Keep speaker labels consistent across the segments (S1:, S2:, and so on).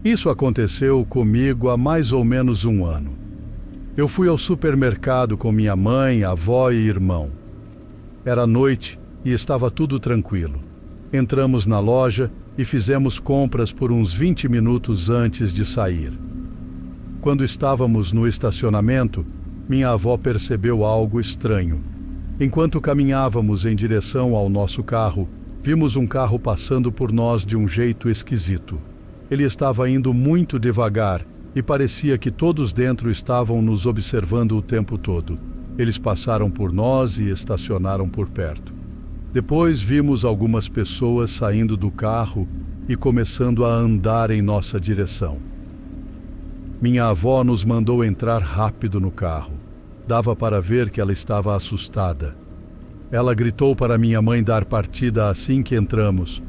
S1: Isso aconteceu comigo há mais ou menos um ano. Eu fui ao supermercado com minha mãe, avó e irmão. Era noite e estava tudo tranquilo. Entramos na loja e fizemos compras por uns 20 minutos antes de sair. Quando estávamos no estacionamento, minha avó percebeu algo estranho. Enquanto caminhávamos em direção ao nosso carro, vimos um carro passando por nós de um jeito esquisito. Ele estava indo muito devagar e parecia que todos dentro estavam nos observando o tempo todo. Eles passaram por nós e estacionaram por perto. Depois vimos algumas pessoas saindo do carro e começando a andar em nossa direção. Minha avó nos mandou entrar rápido no carro. Dava para ver que ela estava assustada. Ela gritou para minha mãe dar partida assim que entramos.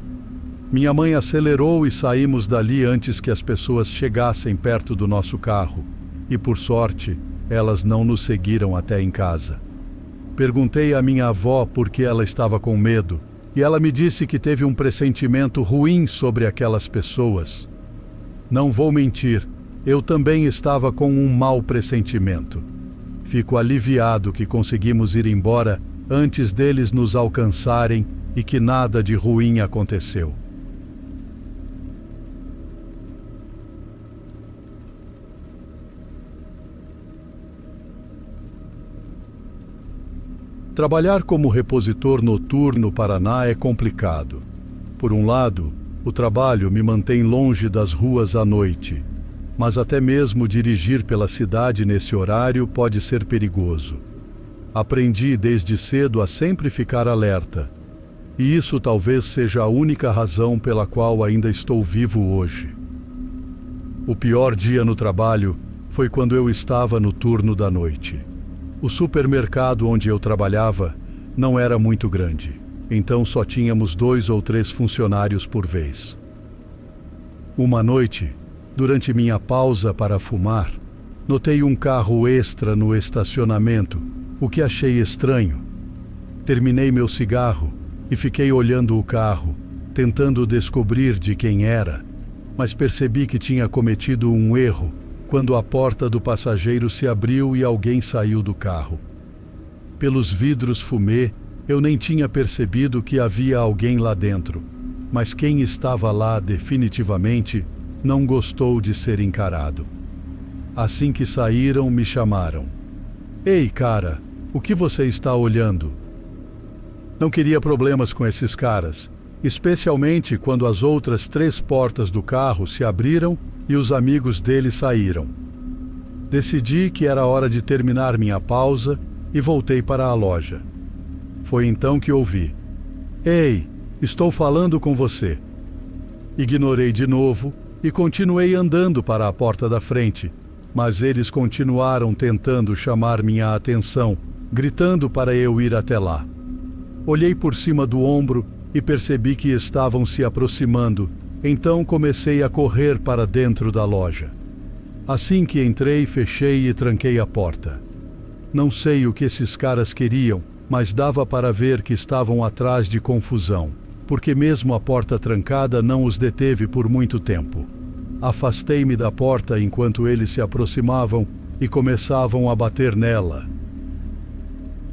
S1: Minha mãe acelerou e saímos dali antes que as pessoas chegassem perto do nosso carro. E, por sorte, elas não nos seguiram até em casa. Perguntei à minha avó por que ela estava com medo, e ela me disse que teve um pressentimento ruim sobre aquelas pessoas. Não vou mentir, eu também estava com um mau pressentimento. Fico aliviado que conseguimos ir embora antes deles nos alcançarem e que nada de ruim aconteceu. Trabalhar como repositor noturno no Paraná é complicado. Por um lado, o trabalho me mantém longe das ruas à noite, mas até mesmo dirigir pela cidade nesse horário pode ser perigoso. Aprendi desde cedo a sempre ficar alerta, e isso talvez seja a única razão pela qual ainda estou vivo hoje. O pior dia no trabalho foi quando eu estava no turno da noite. O supermercado onde eu trabalhava não era muito grande, então só tínhamos 2 ou 3 funcionários por vez. Uma noite, durante minha pausa para fumar, notei um carro extra no estacionamento, o que achei estranho. Terminei meu cigarro e fiquei olhando o carro, tentando descobrir de quem era, mas percebi que tinha cometido um erro quando a porta do passageiro se abriu e alguém saiu do carro. Pelos vidros fumê, eu nem tinha percebido que havia alguém lá dentro, mas quem estava lá definitivamente não gostou de ser encarado. Assim que saíram, me chamaram. "Ei, cara, o que você está olhando?" Não queria problemas com esses caras, especialmente quando as outras 3 portas do carro se abriram e os amigos dele saíram. Decidi que era hora de terminar minha pausa e voltei para a loja. Foi então que ouvi: "Ei, estou falando com você." Ignorei de novo e continuei andando para a porta da frente, mas eles continuaram tentando chamar minha atenção, gritando para eu ir até lá. Olhei por cima do ombro e percebi que estavam se aproximando, então comecei a correr para dentro da loja. Assim que entrei, fechei e tranquei a porta. Não sei o que esses caras queriam, mas dava para ver que estavam atrás de confusão, porque mesmo a porta trancada não os deteve por muito tempo. Afastei-me da porta enquanto eles se aproximavam e começavam a bater nela.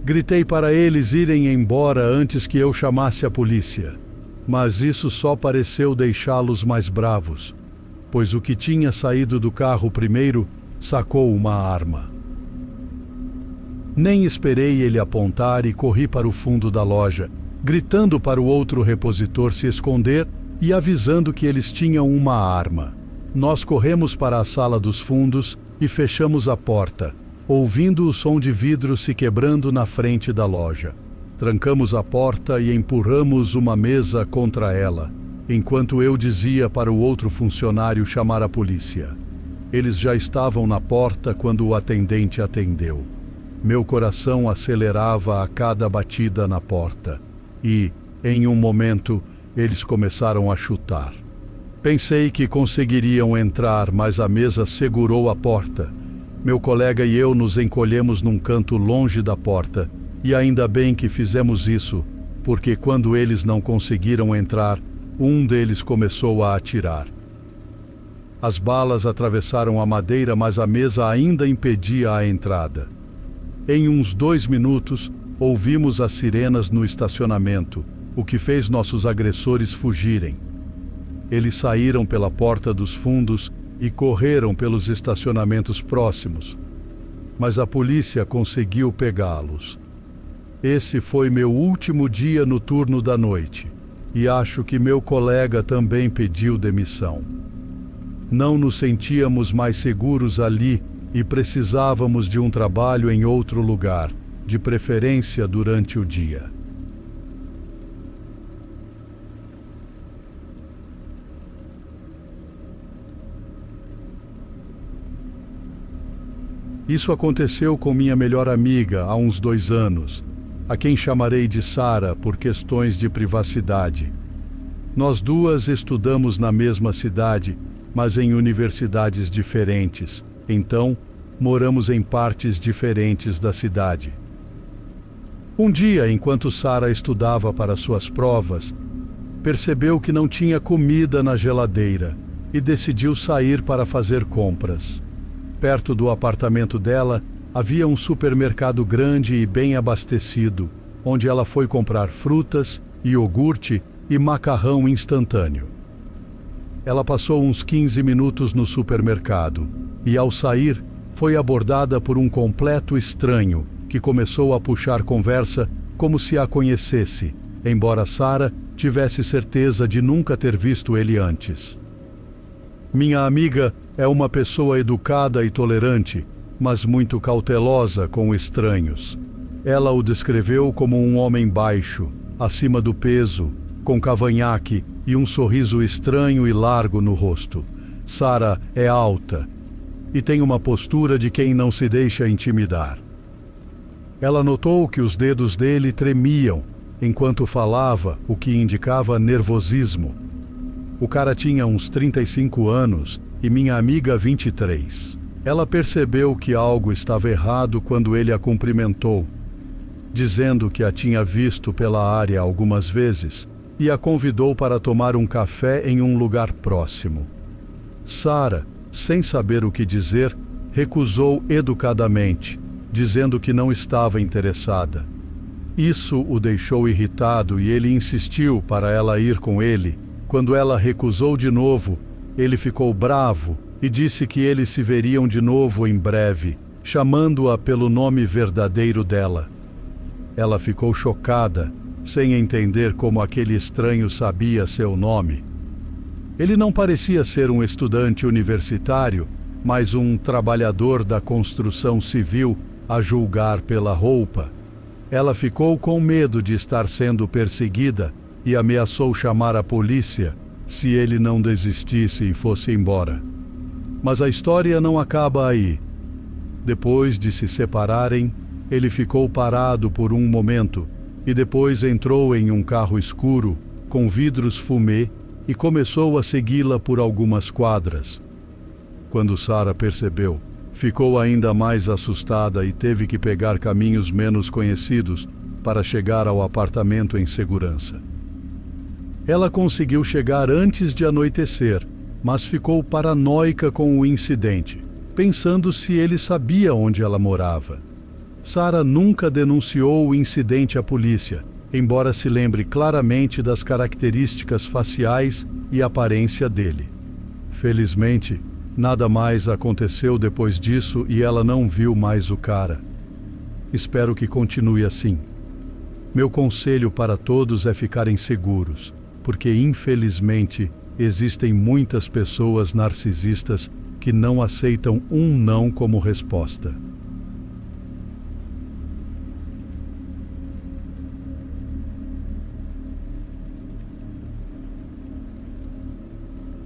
S1: Gritei para eles irem embora antes que eu chamasse a polícia, mas isso só pareceu deixá-los mais bravos, pois o que tinha saído do carro primeiro sacou uma arma. Nem esperei ele apontar e corri para o fundo da loja, gritando para o outro repositor se esconder e avisando que eles tinham uma arma. Nós corremos para a sala dos fundos e fechamos a porta, ouvindo o som de vidro se quebrando na frente da loja. Trancamos a porta e empurramos uma mesa contra ela, enquanto eu dizia para o outro funcionário chamar a polícia. Eles já estavam na porta quando o atendente atendeu. Meu coração acelerava a cada batida na porta e, em um momento, eles começaram a chutar. Pensei que conseguiriam entrar, mas a mesa segurou a porta. Meu colega e eu nos encolhemos num canto longe da porta, e ainda bem que fizemos isso, porque quando eles não conseguiram entrar, um deles começou a atirar. As balas atravessaram a madeira, mas a mesa ainda impedia a entrada. Em uns 2 minutos, ouvimos as sirenas no estacionamento, o que fez nossos agressores fugirem. Eles saíram pela porta dos fundos e correram pelos estacionamentos próximos, mas a polícia conseguiu pegá-los. Esse foi meu último dia no turno da noite, e acho que meu colega também pediu demissão. Não nos sentíamos mais seguros ali e precisávamos de um trabalho em outro lugar, de preferência durante o dia. Isso aconteceu com minha melhor amiga há uns 2 anos, a quem chamarei de Sara por questões de privacidade. Nós duas estudamos na mesma cidade, mas em universidades diferentes, então moramos em partes diferentes da cidade. Um dia, enquanto Sara estudava para suas provas, percebeu que não tinha comida na geladeira e decidiu sair para fazer compras. Perto do apartamento dela, havia um supermercado grande e bem abastecido, onde ela foi comprar frutas, iogurte e macarrão instantâneo. Ela passou uns 15 minutos no supermercado e, ao sair, foi abordada por um completo estranho que começou a puxar conversa como se a conhecesse, embora Sara tivesse certeza de nunca ter visto ele antes. Minha amiga é uma pessoa educada e tolerante, mas muito cautelosa com estranhos. Ela o descreveu como um homem baixo, acima do peso, com cavanhaque e um sorriso estranho e largo no rosto. Sara é alta e tem uma postura de quem não se deixa intimidar. Ela notou que os dedos dele tremiam enquanto falava, o que indicava nervosismo. O cara tinha uns 35 anos e minha amiga 23. Ela percebeu que algo estava errado quando ele a cumprimentou, dizendo que a tinha visto pela área algumas vezes e a convidou para tomar um café em um lugar próximo. Sara, sem saber o que dizer, recusou educadamente, dizendo que não estava interessada. Isso o deixou irritado e ele insistiu para ela ir com ele. Quando ela recusou de novo, ele ficou bravo e disse que eles se veriam de novo em breve, chamando-a pelo nome verdadeiro dela. Ela ficou chocada, sem entender como aquele estranho sabia seu nome. Ele não parecia ser um estudante universitário, mas um trabalhador da construção civil, a julgar pela roupa. Ela ficou com medo de estar sendo perseguida e ameaçou chamar a polícia se ele não desistisse e fosse embora. Mas a história não acaba aí. Depois de se separarem, ele ficou parado por um momento e depois entrou em um carro escuro, com vidros fumê, e começou a segui-la por algumas quadras. Quando Sara percebeu, ficou ainda mais assustada e teve que pegar caminhos menos conhecidos para chegar ao apartamento em segurança. Ela conseguiu chegar antes de anoitecer, mas ficou paranoica com o incidente, pensando se ele sabia onde ela morava. Sara nunca denunciou o incidente à polícia, embora se lembre claramente das características faciais e aparência dele. Felizmente, nada mais aconteceu depois disso e ela não viu mais o cara. Espero que continue assim. Meu conselho para todos é ficarem seguros, porque infelizmente existem muitas pessoas narcisistas que não aceitam um não como resposta.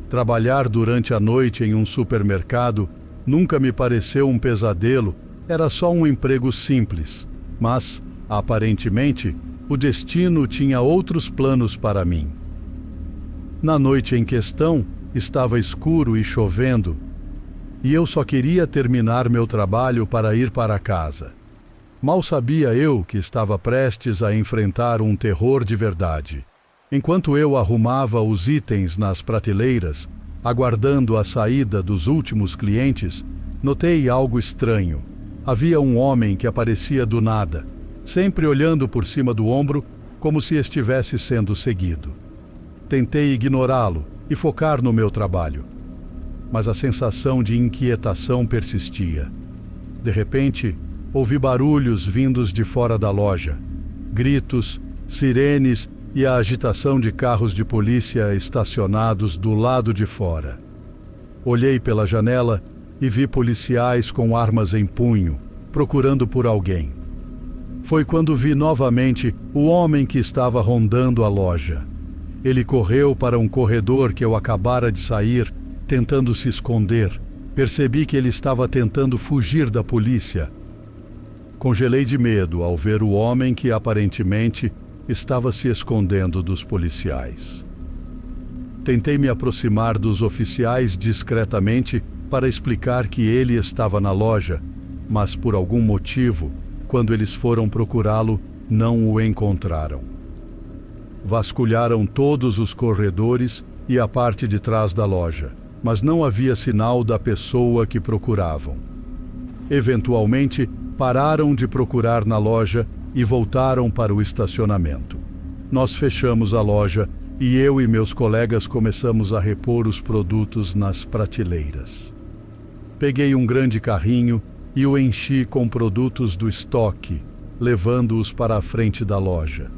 S1: Trabalhar durante a noite em um supermercado nunca me pareceu um pesadelo, era só um emprego simples, mas, aparentemente, o destino tinha outros planos para mim. Na noite em questão, estava escuro e chovendo, e eu só queria terminar meu trabalho para ir para casa. Mal sabia eu que estava prestes a enfrentar um terror de verdade. Enquanto eu arrumava os itens nas prateleiras, Aguardando a saída dos últimos clientes, notei algo estranho. Havia um homem que aparecia do nada, sempre olhando por cima do ombro, como se estivesse sendo seguido. Tentei ignorá-lo e focar no meu trabalho, mas a sensação de inquietação persistia. De repente, ouvi barulhos vindos de fora da loja, gritos, sirenes e a agitação de carros de polícia estacionados do lado de fora. Olhei pela janela e vi policiais com armas em punho, procurando por alguém. Foi quando vi novamente o homem que estava rondando a loja. Ele correu para um corredor que eu acabara de sair, tentando se esconder. Percebi que ele estava tentando fugir da polícia. Congelei de medo ao ver o homem que aparentemente estava se escondendo dos policiais. Tentei me aproximar dos oficiais discretamente para explicar que ele estava na loja, mas por algum motivo, quando eles foram procurá-lo, não o encontraram. Vasculharam todos os corredores e a parte de trás da loja, mas não havia sinal da pessoa que procuravam. Eventualmente, pararam de procurar na loja e voltaram para o estacionamento. Nós fechamos a loja e eu e meus colegas começamos a repor os produtos nas prateleiras. Peguei um grande carrinho e o enchi com produtos do estoque, levando-os para a frente da loja.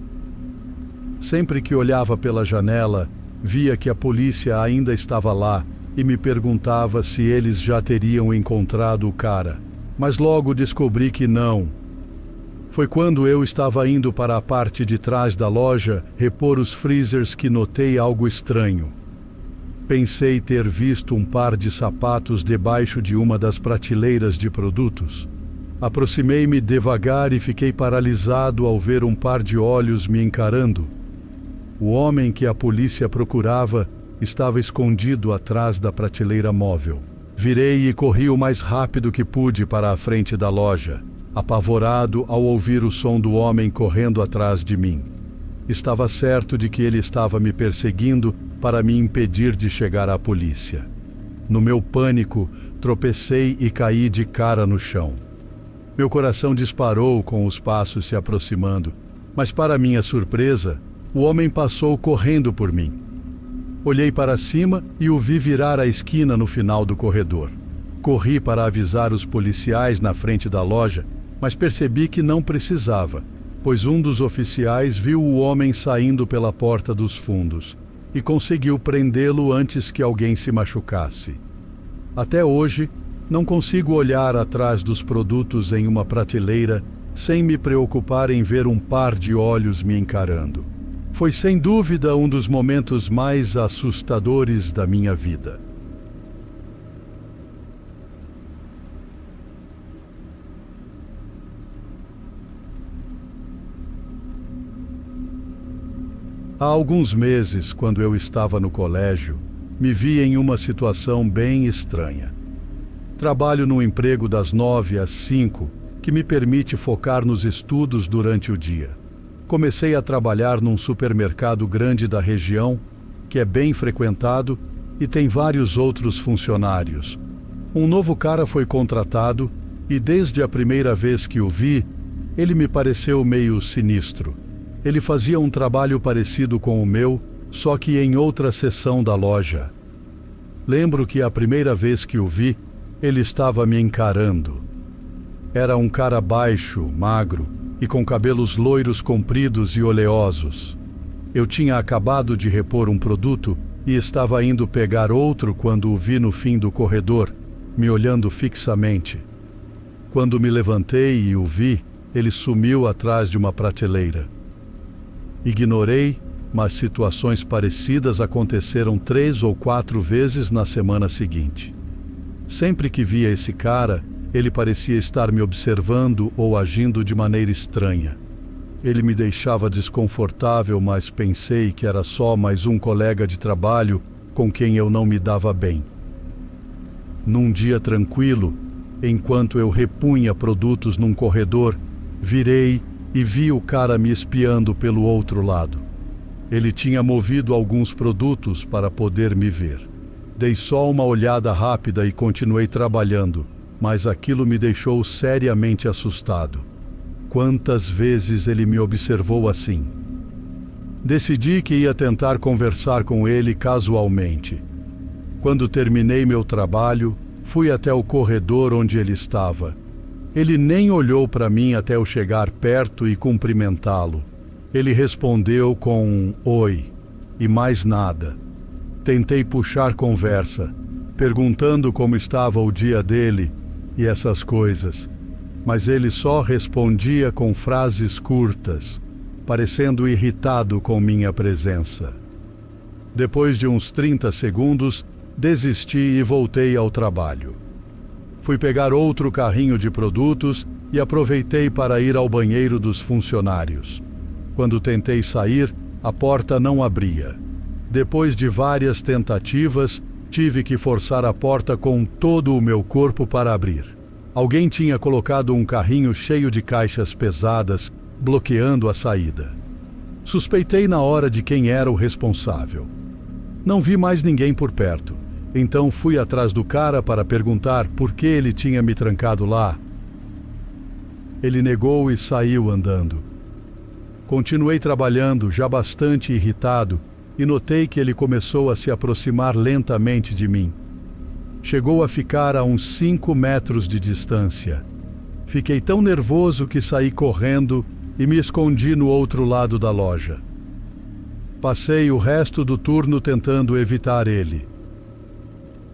S1: Sempre que olhava pela janela, via que a polícia ainda estava lá e me perguntava se eles já teriam encontrado o cara, mas logo descobri que não. Foi quando eu estava indo para a parte de trás da loja repor os freezers que notei algo estranho. Pensei ter visto um par de sapatos debaixo de uma das prateleiras de produtos. Aproximei-me devagar e fiquei paralisado ao ver um par de olhos me encarando. O homem que a polícia procurava estava escondido atrás da prateleira móvel. Virei e corri o mais rápido que pude para a frente da loja, apavorado ao ouvir o som do homem correndo atrás de mim. Estava certo de que ele estava me perseguindo para me impedir de chegar à polícia. No meu pânico, tropecei e caí de cara no chão. Meu coração disparou com os passos se aproximando, mas para minha surpresa, o homem passou correndo por mim. Olhei para cima e o vi virar a esquina no final do corredor. Corri para avisar os policiais na frente da loja, mas percebi que não precisava, pois um dos oficiais viu o homem saindo pela porta dos fundos e conseguiu prendê-lo antes que alguém se machucasse. Até hoje, não consigo olhar atrás dos produtos em uma prateleira sem me preocupar em ver um par de olhos me encarando. Foi sem dúvida um dos momentos mais assustadores da minha vida. Há alguns meses, quando eu estava no colégio, me vi em uma situação bem estranha. Trabalho num emprego das 9 às 5, que me permite focar nos estudos durante o dia. Comecei a trabalhar num supermercado grande da região, que é bem frequentado e tem vários outros funcionários. Um novo cara foi contratado e desde a primeira vez que o vi, ele me pareceu meio sinistro. Ele fazia um trabalho parecido com o meu, só que em outra seção da loja. Lembro que a primeira vez que o vi, ele estava me encarando. Era um cara baixo, magro e com cabelos loiros compridos e oleosos. Eu tinha acabado de repor um produto e estava indo pegar outro quando o vi no fim do corredor, me olhando fixamente. Quando me levantei e o vi, ele sumiu atrás de uma prateleira. Ignorei, mas situações parecidas aconteceram 3 ou 4 vezes na semana seguinte. Sempre que via esse cara, ele parecia estar me observando ou agindo de maneira estranha. Ele me deixava desconfortável, mas pensei que era só mais um colega de trabalho com quem eu não me dava bem. Num dia tranquilo, enquanto eu repunha produtos num corredor, virei e vi o cara me espiando pelo outro lado. Ele tinha movido alguns produtos para poder me ver. Dei só uma olhada rápida e continuei trabalhando, mas aquilo me deixou seriamente assustado. Quantas vezes ele me observou assim? Decidi que ia tentar conversar com ele casualmente. Quando terminei meu trabalho, fui até o corredor onde ele estava. Ele nem olhou para mim até eu chegar perto e cumprimentá-lo. Ele respondeu com um oi e mais nada. Tentei puxar conversa, perguntando como estava o dia dele e essas coisas, mas ele só respondia com frases curtas, parecendo irritado com minha presença. Depois de uns 30 segundos, desisti e voltei ao trabalho. Fui pegar outro carrinho de produtos e aproveitei para ir ao banheiro dos funcionários. Quando tentei sair, a porta não abria. Depois de várias tentativas, tive que forçar a porta com todo o meu corpo para abrir. Alguém tinha colocado um carrinho cheio de caixas pesadas, bloqueando a saída. Suspeitei na hora de quem era o responsável. Não vi mais ninguém por perto, então fui atrás do cara para perguntar por que ele tinha me trancado lá. Ele negou e saiu andando. Continuei trabalhando, já bastante irritado, e notei que ele começou a se aproximar lentamente de mim. Chegou a ficar a uns 5 metros de distância. Fiquei tão nervoso que saí correndo e me escondi no outro lado da loja. Passei o resto do turno tentando evitar ele.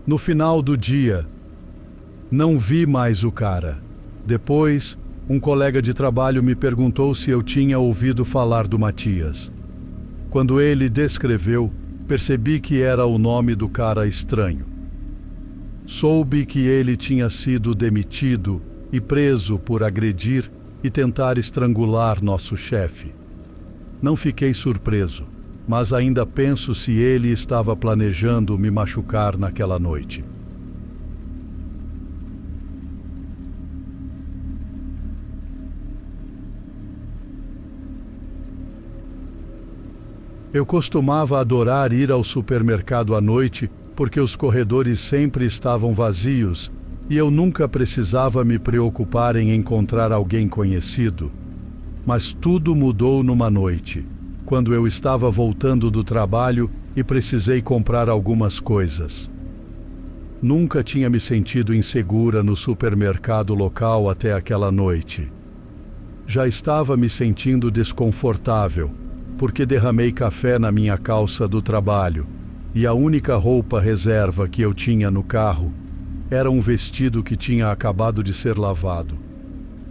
S1: No final do dia, não vi mais o cara. Depois, um colega de trabalho me perguntou se eu tinha ouvido falar do Matias. Quando ele descreveu, percebi que era o nome do cara estranho. Soube que ele tinha sido demitido e preso por agredir e tentar estrangular nosso chefe. Não fiquei surpreso, mas ainda penso se ele estava planejando me machucar naquela noite. Eu costumava adorar ir ao supermercado à noite porque os corredores sempre estavam vazios e eu nunca precisava me preocupar em encontrar alguém conhecido. Mas tudo mudou numa noite, quando eu estava voltando do trabalho e precisei comprar algumas coisas. Nunca tinha me sentido insegura no supermercado local até aquela noite. Já estava me sentindo desconfortável, porque derramei café na minha calça do trabalho, e a única roupa reserva que eu tinha no carro era um vestido que tinha acabado de ser lavado.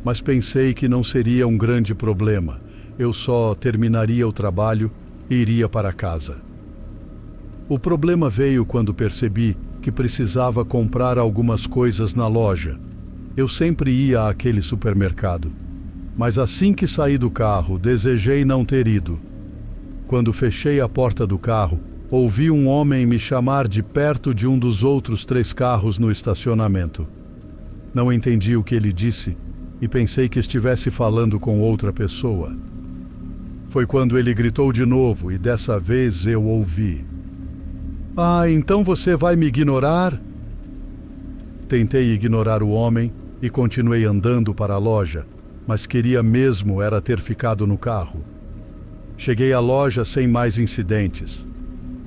S1: Mas pensei que não seria um grande problema, eu só terminaria o trabalho e iria para casa. O problema veio quando percebi que precisava comprar algumas coisas na loja. Eu sempre ia àquele supermercado, mas assim que saí do carro, desejei não ter ido. Quando fechei a porta do carro, ouvi um homem me chamar de perto de um dos outros 3 carros no estacionamento. Não entendi o que ele disse e pensei que estivesse falando com outra pessoa. Foi quando ele gritou de novo e dessa vez eu ouvi: "Ah, então você vai me ignorar?" Tentei ignorar o homem e continuei andando para a loja, mas queria mesmo era ter ficado no carro. Cheguei à loja sem mais incidentes.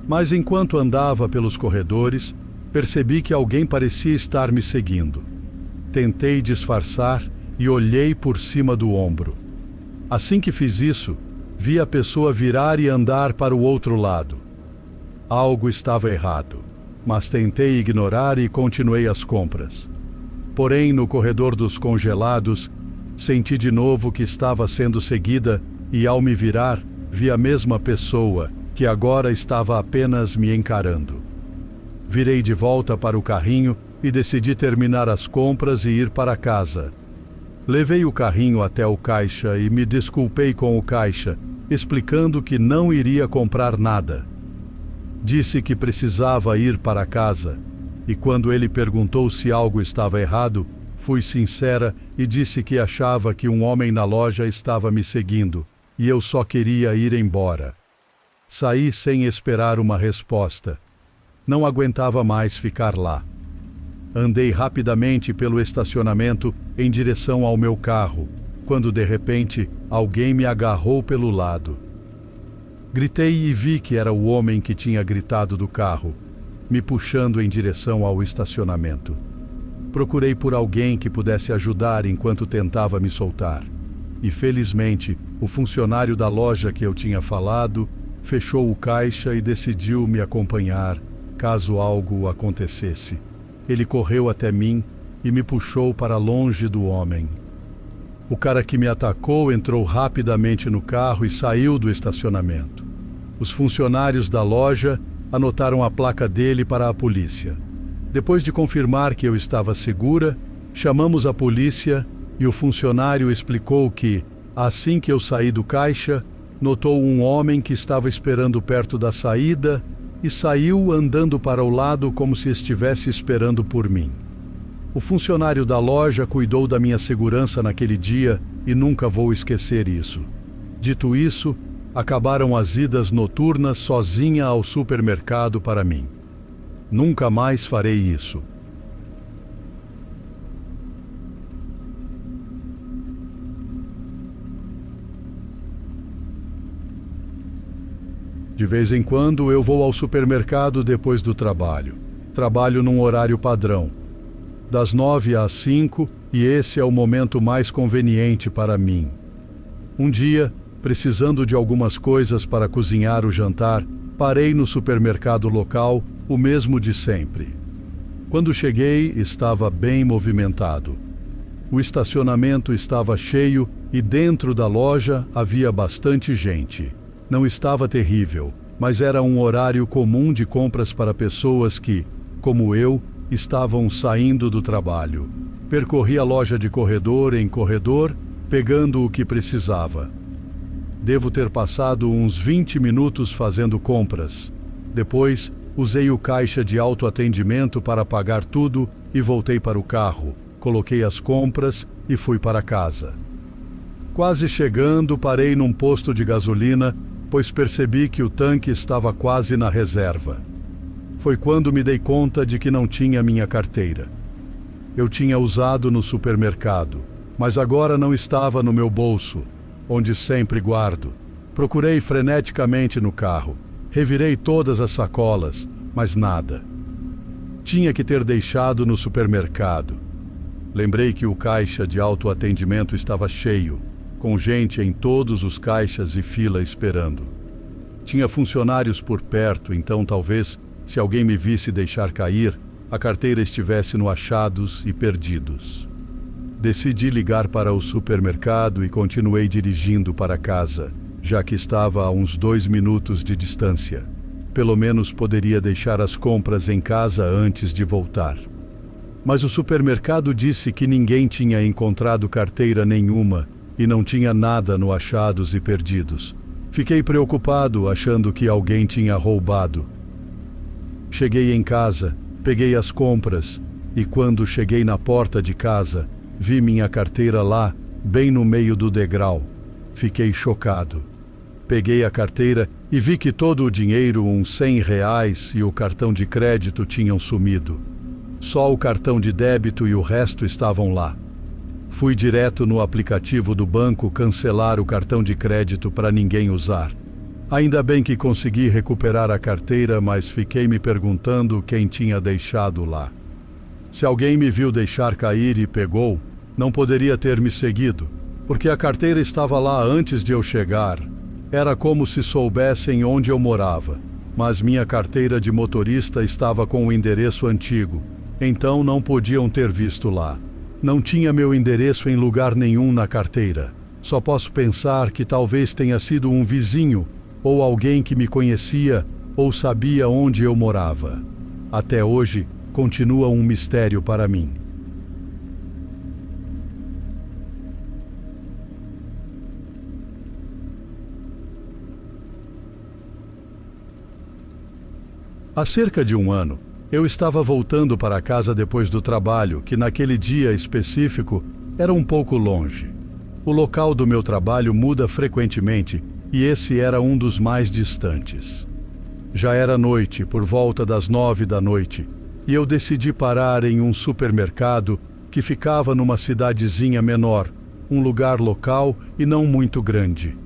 S1: Mas enquanto andava pelos corredores, percebi que alguém parecia estar me seguindo. Tentei disfarçar e olhei por cima do ombro. Assim que fiz isso, vi a pessoa virar e andar para o outro lado. Algo estava errado, mas tentei ignorar e continuei as compras. Porém, no corredor dos congelados, senti de novo que estava sendo seguida e, ao me virar, vi a mesma pessoa, que agora estava apenas me encarando. Virei de volta para o carrinho e decidi terminar as compras e ir para casa. Levei o carrinho até o caixa e me desculpei com o caixa, explicando que não iria comprar nada. Disse que precisava ir para casa, e quando ele perguntou se algo estava errado, fui sincera e disse que achava que um homem na loja estava me seguindo, e eu só queria ir embora. Saí sem esperar uma resposta. Não aguentava mais ficar lá. Andei rapidamente pelo estacionamento em direção ao meu carro, quando de repente alguém me agarrou pelo lado. Gritei e vi que era o homem que tinha gritado do carro, me puxando em direção ao estacionamento. Procurei por alguém que pudesse ajudar enquanto tentava me soltar. E felizmente, o funcionário da loja que eu tinha falado fechou o caixa e decidiu me acompanhar caso algo acontecesse. Ele correu até mim e me puxou para longe do homem. O cara que me atacou entrou rapidamente no carro e saiu do estacionamento. Os funcionários da loja anotaram a placa dele para a polícia. Depois de confirmar que eu estava segura, chamamos a polícia e o funcionário explicou que, assim que eu saí do caixa, notou um homem que estava esperando perto da saída e saiu andando para o lado como se estivesse esperando por mim. O funcionário da loja cuidou da minha segurança naquele dia e nunca vou esquecer isso. Dito isso, acabaram as idas noturnas sozinha ao supermercado para mim. Nunca mais farei isso. De vez em quando eu vou ao supermercado depois do trabalho. Trabalho num horário padrão, das 9 às 5, e esse é o momento mais conveniente para mim. Um dia, precisando de algumas coisas para cozinhar o jantar, parei no supermercado local, o mesmo de sempre. Quando cheguei, estava bem movimentado. O estacionamento estava cheio e dentro da loja havia bastante gente. Não estava terrível, mas era um horário comum de compras para pessoas que, como eu, estavam saindo do trabalho. Percorri a loja de corredor em corredor, pegando o que precisava. Devo ter passado uns 20 minutos fazendo compras. Depois, usei o caixa de autoatendimento para pagar tudo e voltei para o carro. Coloquei as compras e fui para casa. Quase chegando, parei num posto de gasolina, pois percebi que o tanque estava quase na reserva. Foi quando me dei conta de que não tinha minha carteira. Eu tinha usado no supermercado, mas agora não estava no meu bolso, onde sempre guardo. Procurei freneticamente no carro, revirei todas as sacolas, mas nada. Tinha que ter deixado no supermercado. Lembrei que o caixa de autoatendimento estava cheio, com gente em todos os caixas e fila esperando. Tinha funcionários por perto, então talvez, se alguém me visse deixar cair, a carteira estivesse no achados e perdidos. Decidi ligar para o supermercado e continuei dirigindo para casa, já que estava a uns 2 minutos de distância. Pelo menos poderia deixar as compras em casa antes de voltar. Mas o supermercado disse que ninguém tinha encontrado carteira nenhuma e não tinha nada no achados e perdidos. Fiquei preocupado, achando que alguém tinha roubado. Cheguei em casa, peguei as compras e quando cheguei na porta de casa, vi minha carteira lá, bem no meio do degrau. Fiquei chocado. Peguei a carteira e vi que todo o dinheiro, uns R$100 e o cartão de crédito tinham sumido. Só o cartão de débito e o resto estavam lá. Fui direto no aplicativo do banco cancelar o cartão de crédito para ninguém usar. Ainda bem que consegui recuperar a carteira, mas fiquei me perguntando quem tinha deixado lá. Se alguém me viu deixar cair e pegou, não poderia ter me seguido, porque a carteira estava lá antes de eu chegar. Era como se soubessem onde eu morava, mas minha carteira de motorista estava com o endereço antigo, então não podiam ter visto lá. Não tinha meu endereço em lugar nenhum na carteira. Só posso pensar que talvez tenha sido um vizinho ou alguém que me conhecia ou sabia onde eu morava. Até hoje, continua um mistério para mim. Há cerca de um ano, eu estava voltando para casa depois do trabalho, que naquele dia específico era um pouco longe. O local do meu trabalho muda frequentemente e esse era um dos mais distantes. Já era noite, por volta das 9 da noite, e eu decidi parar em um supermercado que ficava numa cidadezinha menor, um lugar local e não muito grande.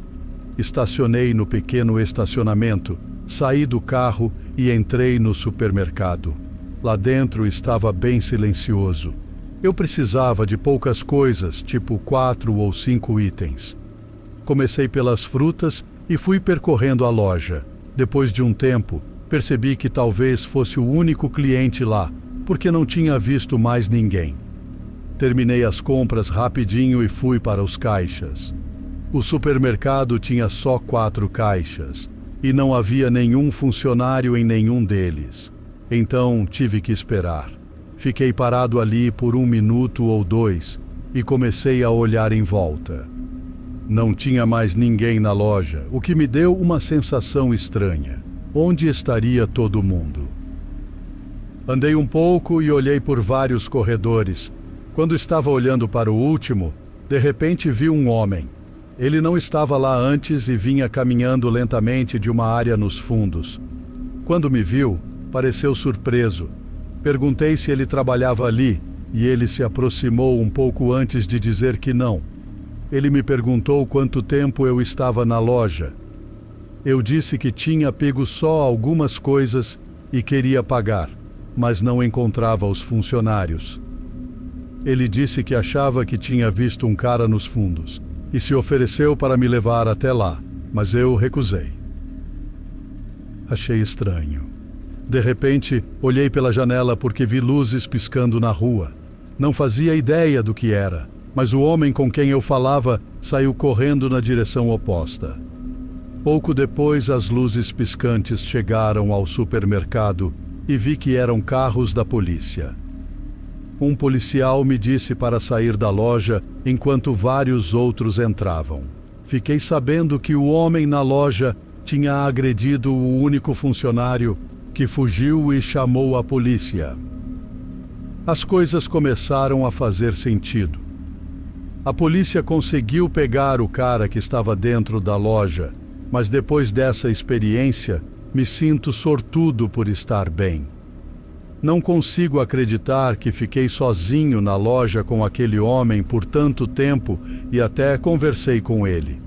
S1: Estacionei no pequeno estacionamento, saí do carro e entrei no supermercado. Lá dentro estava bem silencioso. Eu precisava de poucas coisas, tipo 4 ou 5 itens. Comecei pelas frutas e fui percorrendo a loja. Depois de um tempo, percebi que talvez fosse o único cliente lá, porque não tinha visto mais ninguém. Terminei as compras rapidinho e fui para os caixas. O supermercado tinha só 4 caixas e não havia nenhum funcionário em nenhum deles. Então tive que esperar. Fiquei parado ali por 1 minuto ou 2 e comecei a olhar em volta. Não tinha mais ninguém na loja, o que me deu uma sensação estranha. Onde estaria todo mundo? Andei um pouco e olhei por vários corredores. Quando estava olhando para o último, de repente vi um homem. Ele não estava lá antes e vinha caminhando lentamente de uma área nos fundos. Quando me viu, pareceu surpreso. Perguntei se ele trabalhava ali e ele se aproximou um pouco antes de dizer que não. Ele me perguntou quanto tempo eu estava na loja. Eu disse que tinha pego só algumas coisas e queria pagar, mas não encontrava os funcionários. Ele disse que achava que tinha visto um cara nos fundos e se ofereceu para me levar até lá, mas eu recusei. Achei estranho. De repente, olhei pela janela porque vi luzes piscando na rua. Não fazia ideia do que era, mas o homem com quem eu falava saiu correndo na direção oposta. Pouco depois, as luzes piscantes chegaram ao supermercado e vi que eram carros da polícia. Um policial me disse para sair da loja enquanto vários outros entravam. Fiquei sabendo que o homem na loja tinha agredido o único funcionário, que fugiu e chamou a polícia. As coisas começaram a fazer sentido. A polícia conseguiu pegar o cara que estava dentro da loja, mas depois dessa experiência, me sinto sortudo por estar bem. Não consigo acreditar que fiquei sozinho na loja com aquele homem por tanto tempo e até conversei com ele.